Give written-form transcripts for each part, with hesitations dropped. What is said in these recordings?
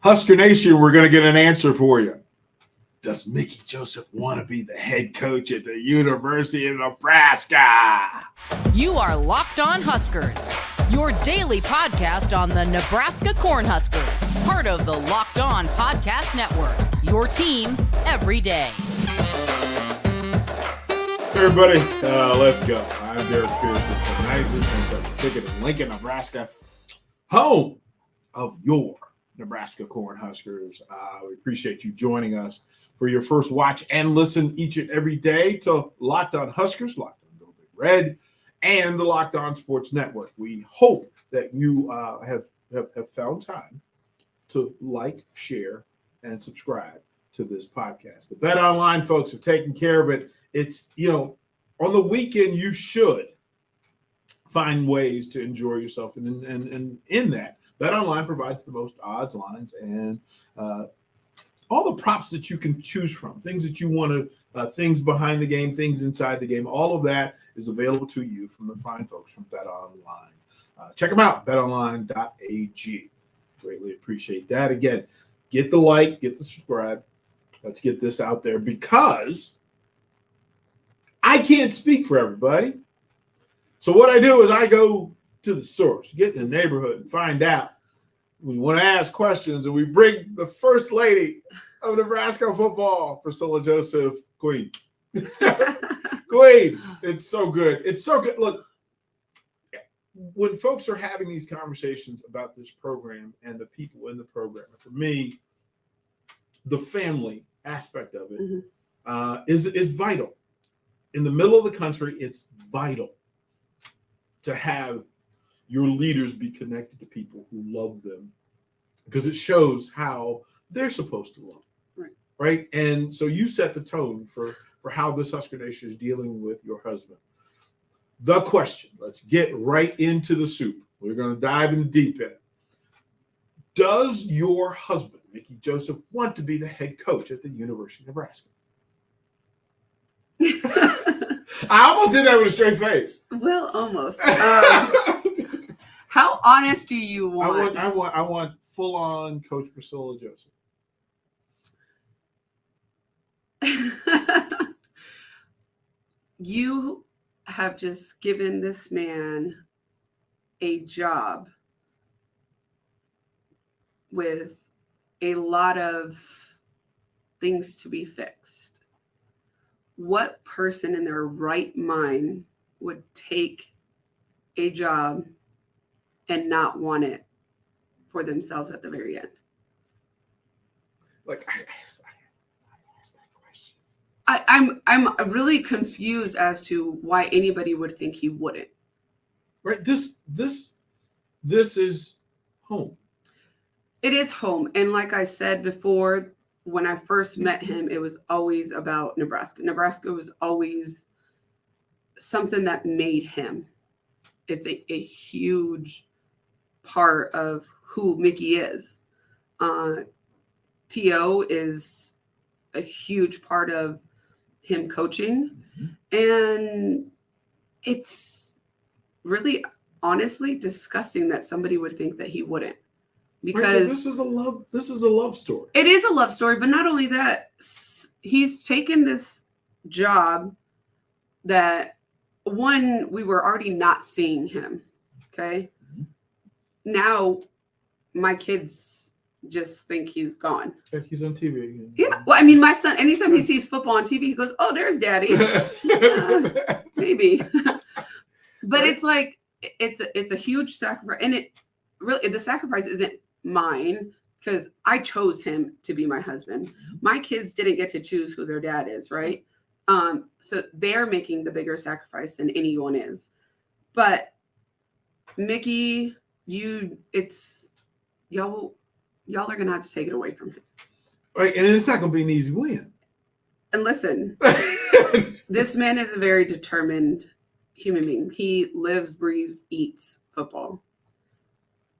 Husker Nation, we're going to get an answer for you. Does Mickey Joseph want to be the head coach at the University of Nebraska? You are Locked On Huskers, your daily podcast on the Nebraska Cornhuskers, part of the Locked On Podcast Network, your team every day. Hey everybody, let's go. I'm Derek Pierce with tonight. This is a ticket in Lincoln, Nebraska, home of your Nebraska Cornhuskers. We appreciate you joining us for your first watch and listen each and every day to Locked On Huskers, Locked On Go Big Red, and the Locked On Sports Network. We hope that you have found time to like, share, and subscribe to this podcast. The BetOnline folks have taken care of it. It's, on the weekend, you should find ways to enjoy yourself. And in that, BetOnline provides the most odds, lines, and all the props that you can choose from, things that you want to, things behind the game, things inside the game. All of that is available to you from the fine folks from BetOnline. Check them out, betonline.ag. Greatly appreciate that. Again, get the like, get the subscribe. Let's get this out there because I can't speak for everybody. So what I do is I go to the source, get in the neighborhood and find out. We want to ask questions, and we bring the first lady of Nebraska football, Priscilla Joseph, Queen. Queen, it's so good. It's so good. Look, when folks are having these conversations about this program and the people in the program, for me, the family aspect of it is vital. In the middle of the country, it's vital to have your leaders be connected to people who love them because it shows how they're supposed to love, right? And so you set the tone for how this Husker Nation is dealing with your husband. The question, let's get right into the soup. We're going to dive in the deep end. Does your husband, Mickey Joseph, want to be the head coach at the University of Nebraska? I almost did that with a straight face. Well, almost. How honest do you want? I want full on Coach Priscilla Joseph. You have just given this man a job with a lot of things to be fixed. What person in their right mind would take a job and not want it for themselves at the very end? Like I asked that question. I'm really confused as to why anybody would think he wouldn't. Right. This is home. It is home. And like I said before, when I first met him, it was always about Nebraska. Nebraska was always something that made him. It's a huge part of who Mickey is. T.O. is a huge part of him coaching. And it's really, honestly, disgusting that somebody would think that he wouldn't. Because this is a love story. It is a love story, but not only that, he's taken this job that, one, we were already not seeing him. Okay. Now my kids just think he's gone. If he's on TV. Yeah. Well, I mean, my son, anytime he sees football on TV, he goes, "Oh, there's Daddy." Maybe. But it's like, it's a huge sacrifice. And it really, the sacrifice isn't mine because I chose him to be my husband. My kids didn't get to choose who their dad is, right? So they're making the bigger sacrifice than anyone is. But Mickey, y'all are gonna have to take it away from him. Right, and it's not gonna be an easy win. And listen, this man is a very determined human being. He lives, breathes, eats football.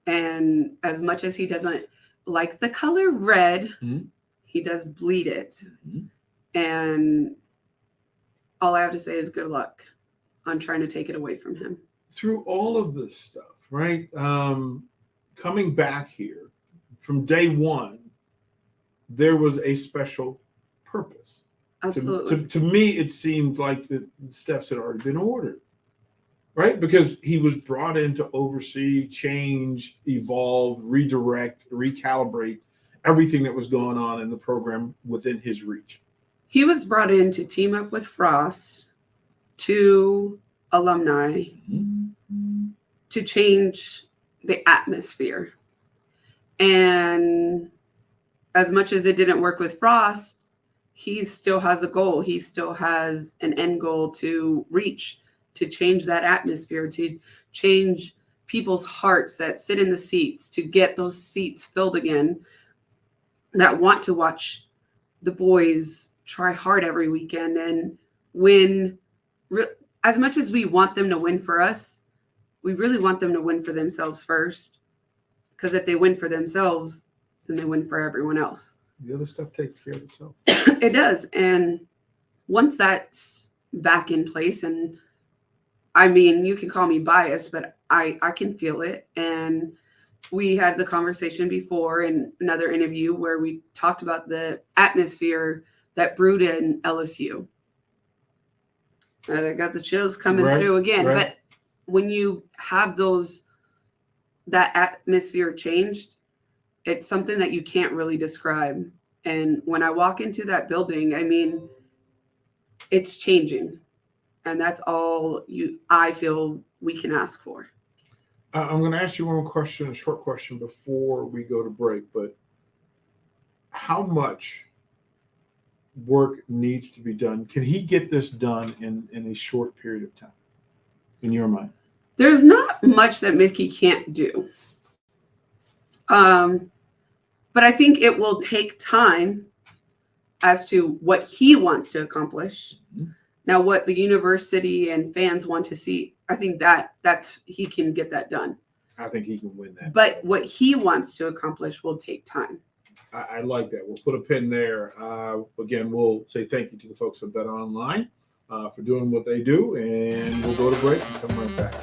And as much as he doesn't like the color red, he does bleed it. And all I have to say is good luck on trying to take it away from him. Through all of this stuff, right? Coming back here, from day one, there was a special purpose. Absolutely. To me, it seemed like the steps had already been ordered, right? Because he was brought in to oversee, change, evolve, redirect, recalibrate everything that was going on in the program within his reach. He was brought in to team up with Frost, to alumni, to change the atmosphere. And as much as it didn't work with Frost, he still has a goal. He still has an end goal to reach, to change that atmosphere, to change people's hearts that sit in the seats, to get those seats filled again, that want to watch the boys try hard every weekend and win. As much as we want them to win for us, we really want them to win for themselves first. Because if they win for themselves, then they win for everyone else. The other stuff takes care of itself. It does. And once that's back in place, and I mean, you can call me biased, but I can feel it. And we had the conversation before in another interview where we talked about the atmosphere that brewed in LSU. I got the chills coming through again. Right. But when you have that atmosphere changed, it's something that you can't really describe. And when I walk into that building, I mean, it's changing. And that's all I feel we can ask for. I'm going to ask you one question, a short question before we go to break, but how much work needs to be done? Can he get this done in a short period of time, in your mind? There's not much that Mickey can't do. But I think it will take time as to what he wants to accomplish. Mm-hmm. Now, what the university and fans want to see, I think that's he can get that done. I think he can win that. But what he wants to accomplish will take time. I like that. We'll put a pin there. Again, we'll say thank you to the folks at BetOnline for doing what they do, and we'll go to break and come right back.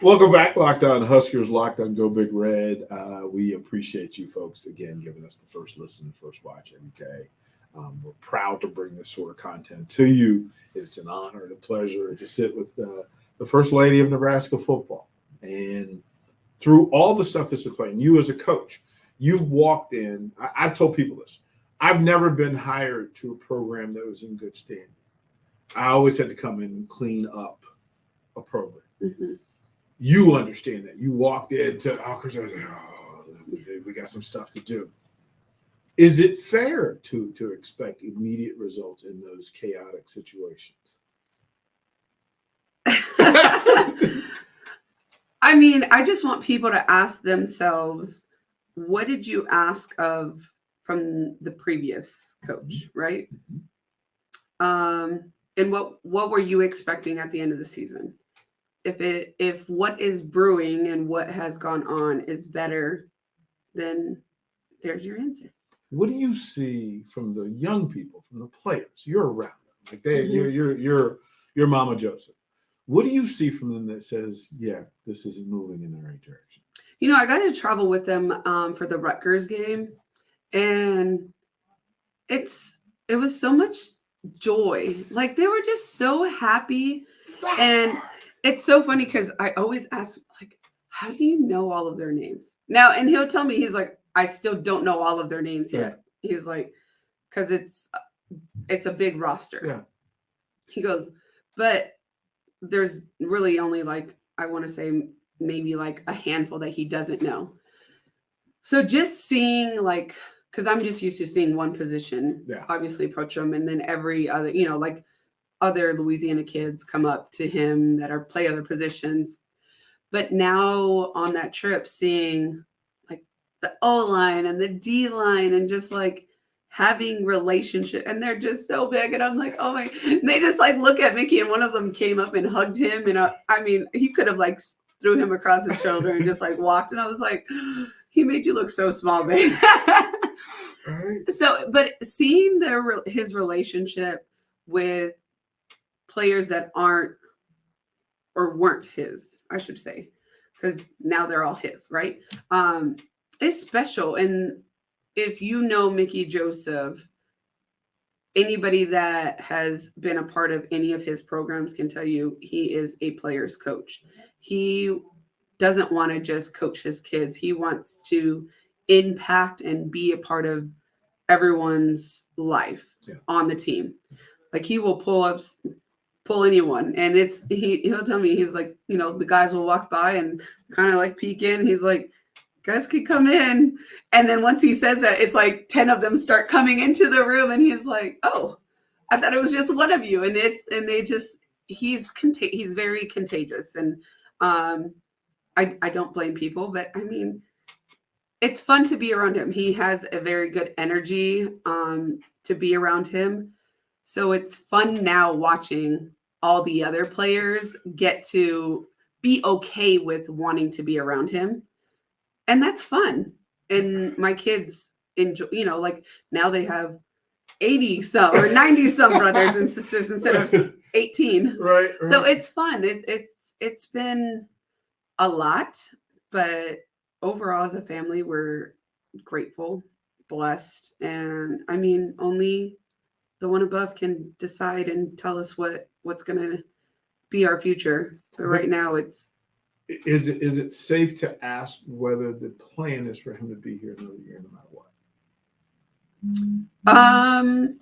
Welcome back, Locked On Huskers, Locked On Go Big Red. We appreciate you folks, again, giving us the first listen, first watch every day. We're proud to bring this sort of content to you. It's an honor and a pleasure to sit with the First Lady of Nebraska football. And through all the stuff that's occurring, you as a coach, you've walked in. I've told people this. I've never been hired to a program that was in good standing. I always had to come in and clean up a program. Mm-hmm. You understand that. You walked into Huskers, I was like, we got some stuff to do. Is it fair to expect immediate results in those chaotic situations? I mean, I just want people to ask themselves, what did you ask from the previous coach, right? Mm-hmm. And what were you expecting at the end of the season? If what is brewing and what has gone on is better, then there's your answer. What do you see from the young people, from the players? You're around them, like you're Mama Joseph. What do you see from them that says, yeah, this is moving in the right direction? You know, I got to travel with them for the Rutgers game, and it was so much joy. Like, they were just so happy. And it's so funny because I always ask, like, how do you know all of their names? Now, and he'll tell me, he's like, I still don't know all of their names yet. Yeah. He's like, because it's a big roster. Yeah. He goes, but there's really only, like, I want to say maybe like a handful that he doesn't know. So just seeing, like, because I'm just used to seeing one position, obviously approach him, and then every other, like other Louisiana kids come up to him that play other positions. But now on that trip, seeing like the O-line and the D-line and just like having relationship, and they're just so big, and I'm like, oh my, and they just like look at Mickey, and one of them came up and hugged him, and I mean, he could have like threw him across his shoulder and just like walked, and I was like, he made you look so small, babe. Right. So, but seeing his relationship with players that aren't or weren't his, I should say, because now they're all his, right? It's special. And if you know Mickey Joseph, anybody that has been a part of any of his programs can tell you he is a player's coach. He doesn't want to just coach his kids. He wants to impact and be a part of everyone's life on the team. Like he will pull anyone, and he'll tell me, he's like, you know, the guys will walk by and kind of like peek in. He's like, guys can come in. And then once he says that, it's like 10 of them start coming into the room, and he's like, oh, I thought it was just one of you. And he's very contagious. And I don't blame people, but I mean, it's fun to be around him. He has a very good energy to be around him. So it's fun now watching all the other players get to be okay with wanting to be around him. And that's fun. And my kids enjoy, you know, like now they have 80 some or 90 some brothers and sisters instead of 18. Right. So it's fun. It's been a lot, but overall as a family, we're grateful, blessed. And I mean, only the one above can decide and tell us what's going to be our future. But right now it's. Is it safe to ask whether the plan is for him to be here another year, no matter what?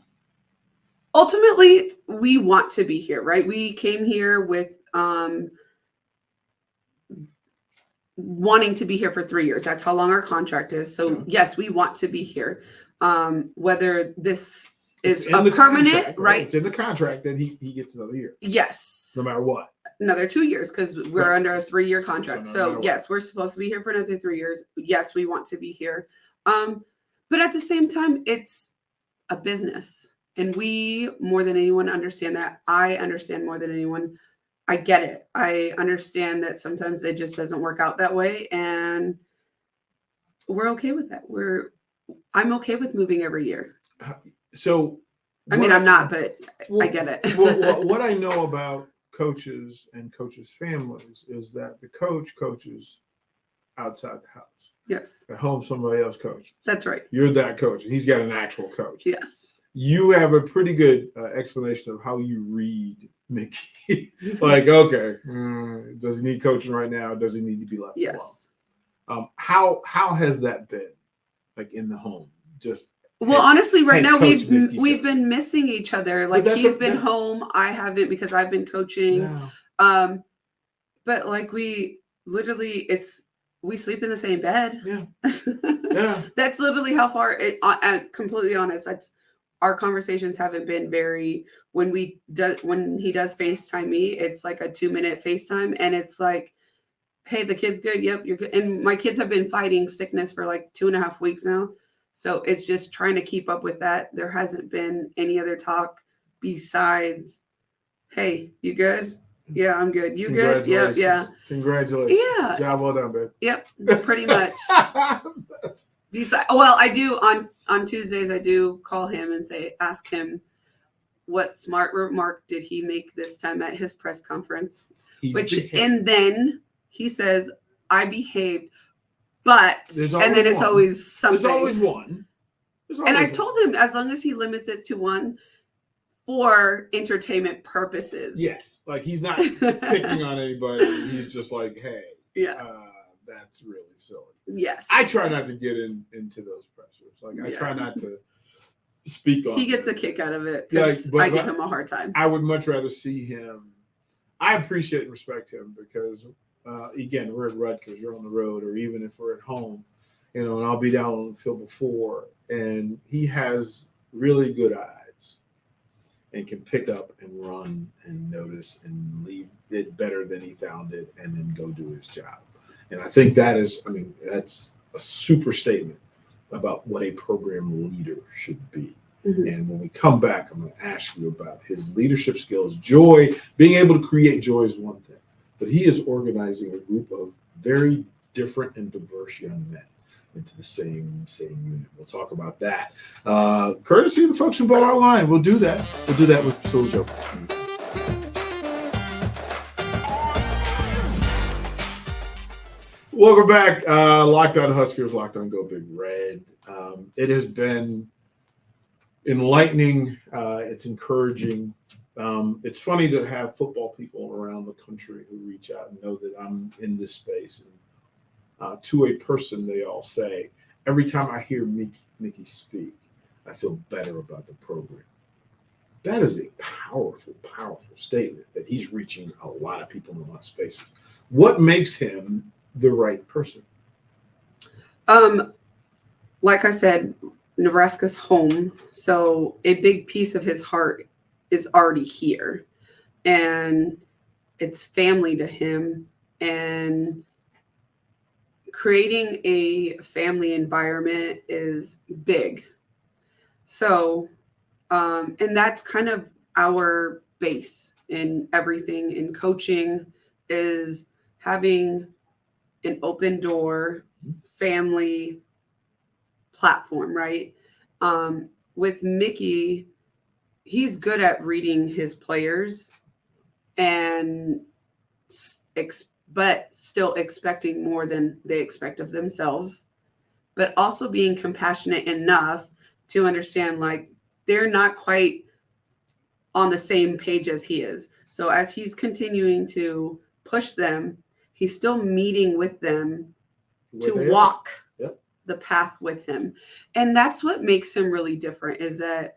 Ultimately, we want to be here, right? We came here with wanting to be here for 3 years. That's how long our contract is. So yes, we want to be here. Whether this is a permanent, right? It's in the contract that he gets another year. Yes. No matter what. Another 2 years, because we're under a 3-year contract. So yes, we're supposed to be here for another 3 years. Yes, we want to be here. But at the same time, it's a business. And we, more than anyone, understand that. I understand more than anyone. I get it. I understand that sometimes it just doesn't work out that way. And we're okay with that. I'm okay with moving every year. So I mean, I'm not, but I get it. What I know about coaches and coaches' families is that the coach coaches outside the house. Yes. At home, somebody else coaches. That's right. You're that coach, and he's got an actual coach. Yes. You have a pretty good explanation of how you read Mickey. Like, okay, does he need coaching right now? Does he need to be left alone? How has that been, like in the home? Honestly, right now we've been missing each other. Like he's been home, I haven't because I've been coaching. Yeah. But like we sleep in the same bed. Yeah. Yeah. That's literally how far completely honest. That's our conversations haven't been very when he does FaceTime me, it's like a 2-minute FaceTime and it's like, hey, the kid's good. Yep, you're good. And my kids have been fighting sickness for like 2.5 weeks now. So it's just trying to keep up with that. There hasn't been any other talk besides, hey, you good? Yeah, I'm good. You good? Yep, yeah. Congratulations. Yeah. Job well done, babe. Yep, pretty much. I do on Tuesdays, I do call him and ask him what smart remark did he make this time at his press conference. And then he says, I behaved. But and then it's always something. There's always one. And I told him as long as he limits it to one for entertainment purposes. Yes, like he's not picking on anybody. He's just like, hey, that's really silly. Yes, I try not to get into those pressures. Like I try not to speak on. He gets a kick out of it because I give him a hard time. I would much rather see him. I appreciate and respect him because. Again, we're at Rutgers, you're on the road, or even if we're at home, and I'll be down on the field before, and he has really good eyes and can pick up and run and notice and leave it better than he found it and then go do his job. And I think that's a super statement about what a program leader should be. Mm-hmm. And when we come back, I'm going to ask you about his leadership skills. Joy, being able to create joy is one thing. But he is organizing a group of very different and diverse young men into the same unit. We'll talk about that. Courtesy of the folks from BetOnline. We'll do that. We'll do that with Priscilla Joseph. Welcome back. Locked On Huskers, Locked On Go Big Red. It has been enlightening. It's encouraging. It's funny to have football people around the country who reach out and know that I'm in this space. And to a person, they all say, every time I hear Mickey speak, I feel better about the program. That is a powerful, powerful statement that he's reaching a lot of people in a lot of spaces. What makes him the right person? Like I said, Nebraska's home, so a big piece of his heart is already here, and it's family to him, and creating a family environment is big. So, and that's kind of our base in everything in coaching, is having an open door family platform, right? With Mickey, he's good at reading his players and but still expecting more than they expect of themselves, but also being compassionate enough to understand like they're not quite on the same page as he is. So as he's continuing to push them, he's still meeting with them to walk the path with him. And that's what makes him really different, is that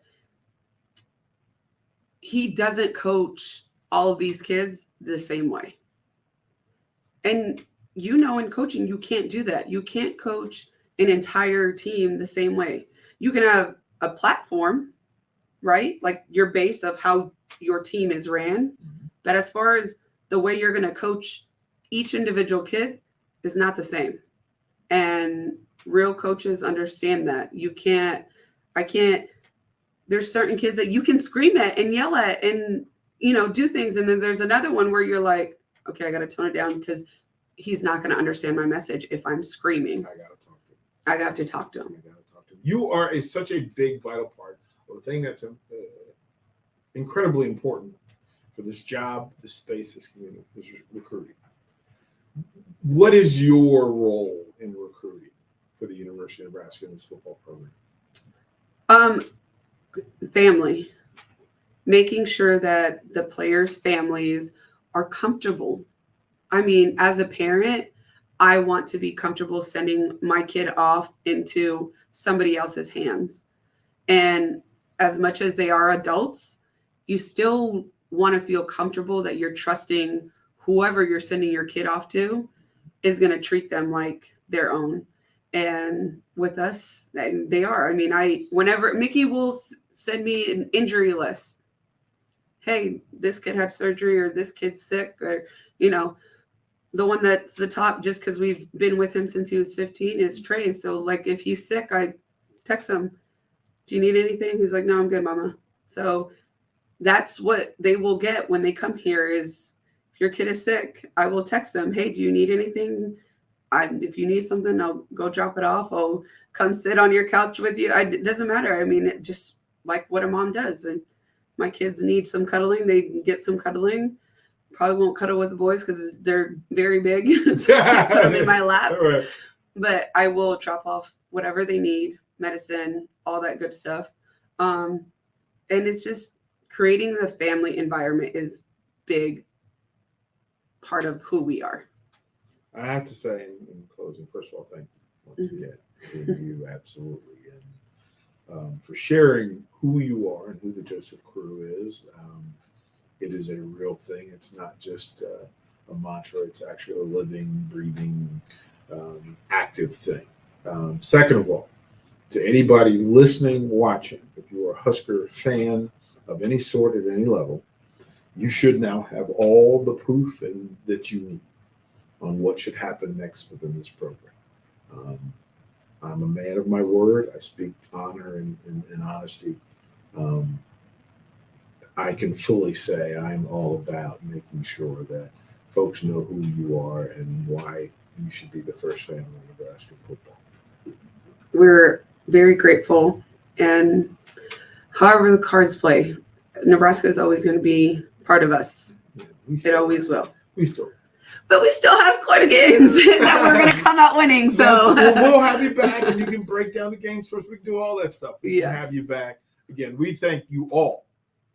he doesn't coach all of these kids the same way. And in coaching, you can't do that. You can't coach an entire team the same way. You can have a platform, right? Like your base of how your team is ran. But as far as the way you're going to coach each individual kid is not the same. And real coaches understand that. There's certain kids that you can scream at and yell at and, do things. And then there's another one where you're like, okay, I got to tone it down because he's not going to understand my message if I'm screaming. I got to talk to him. You are such a big, vital part of the thing that's incredibly important for this job, this space, this community, this recruiting. What is your role in recruiting for the University of Nebraska in this football program? Family. Making sure that the players' families are comfortable. I mean, as a parent, I want to be comfortable sending my kid off into somebody else's hands. And as much as they are adults, you still want to feel comfortable that you're trusting whoever you're sending your kid off to is going to treat them like their own. And with us, they are. I mean, whenever Mickey will send me an injury list, hey, this kid had surgery or this kid's sick, or, the one that's the top, just because we've been with him since he was 15, is Trey. So like if he's sick, I text him, do you need anything? He's like, no, I'm good, mama. So that's what they will get when they come here is, if your kid is sick, I will text them, hey, do you need anything? If you need something, I'll go drop it off. I'll come sit on your couch with you. It doesn't matter. I mean, it just like what a mom does. And my kids need some cuddling. They get some cuddling. Probably won't cuddle with the boys because they're very big. So I put them in my laps. Right. But I will drop off whatever they need, medicine, all that good stuff. And it's just creating the family environment is big part of who we are. I have to say in closing, first of all, thank you once again. Thank you, absolutely. And for sharing who you are and who the Joseph crew is. It is a real thing. It's not just a mantra. It's actually a living, breathing, active thing. Second of all, to anybody listening, watching, if you are a Husker fan of any sort at any level, you should now have all the proof that you need on what should happen next within this program. I'm a man of my word. I speak honor and honesty. I can fully say I'm all about making sure that folks know who you are and why you should be the first family in Nebraska football. We're very grateful. And however the cards play, Nebraska is always going to be part of us. Yeah, it always will. We still. But we still have quite a games that we're going to I'm not winning, so we'll have you back, and you can break down the games for us. We can do all that stuff. We can Yes. have you back again. We thank you all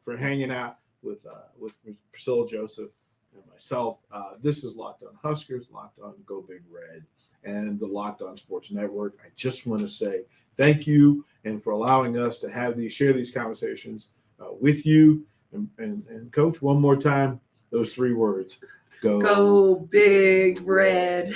for hanging out with Priscilla Joseph and myself. This is Locked On Huskers, Locked On Go Big Red, and the Locked On Sports Network. I just want to say thank you, and for allowing us to share these conversations with you. And Coach, one more time, those 3 words. Go Big Red.